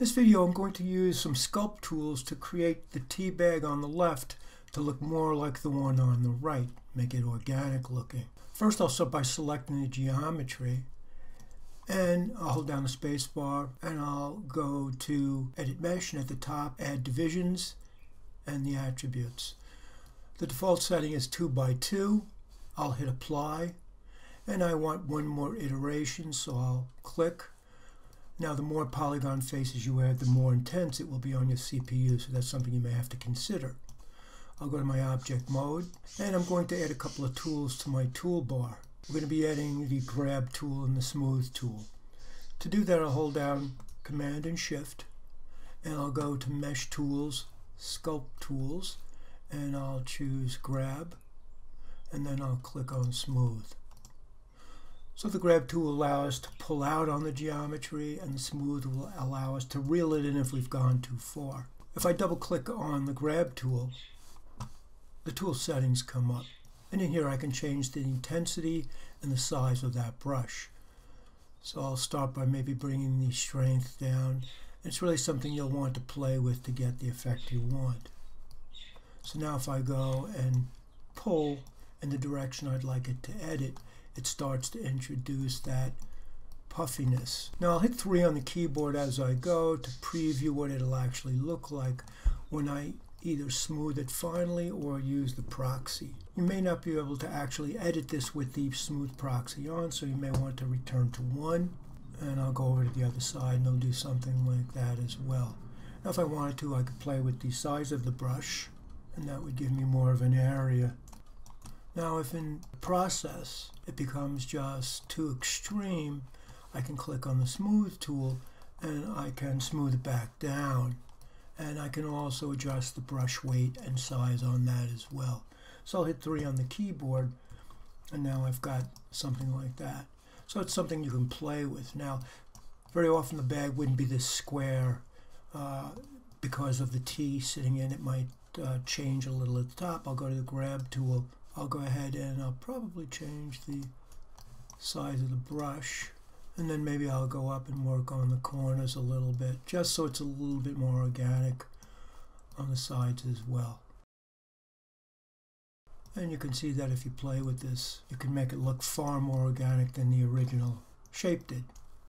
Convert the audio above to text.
This video I'm going to use some Sculpt tools to create the Teabag on the left to look more like the one on the right, make it organic looking. First I'll start by selecting the geometry, and I'll hold down the space bar and I'll go to Edit Mesh, and at the top add divisions and the attributes. The default setting is 2 by 2. I'll hit apply, and I want one more iteration, so I'll click. Now the more polygon faces you add, the more intense it will be on your CPU, so that's something you may have to consider. I'll go to my object mode, and I'm going to add a couple of tools to my toolbar. We're going to be adding the grab tool and the smooth tool. To do that, I'll hold down Command and Shift, and I'll go to Mesh Tools, Sculpt Tools, and I'll choose Grab, and then I'll click on Smooth. So the grab tool will allow us to pull out on the geometry, and the smooth will allow us to reel it in if we've gone too far. If I double click on the grab tool, the tool settings come up, and in here I can change the intensity and the size of that brush. So I'll start by maybe bringing the strength down. It's really something you'll want to play with to get the effect you want. So now if I go and pull in the direction I'd like it to edit, it starts to introduce that puffiness. Now I'll hit 3 on the keyboard as I go to preview what it'll actually look like when I either smooth it finally or use the proxy. You may not be able to actually edit this with the smooth proxy on, so you may want to return to 1, and I'll go over to the other side and I'll do something like that as well. Now if I wanted to, I could play with the size of the brush, and that would give me more of an area. Now if in the process it becomes just too extreme, I can click on the smooth tool and I can smooth it back down, and I can also adjust the brush weight and size on that as well. So I'll hit 3 on the keyboard, and now I've got something like that. So it's something you can play with. Now very often the bag wouldn't be this square because of the T sitting in. It might change a little at the top. I'll go to the grab tool. I'll go ahead and I'll probably change the size of the brush, and then maybe I'll go up and work on the corners a little bit, just so it's a little bit more organic on the sides as well. And you can see that if you play with this, you can make it look far more organic than the original shape did.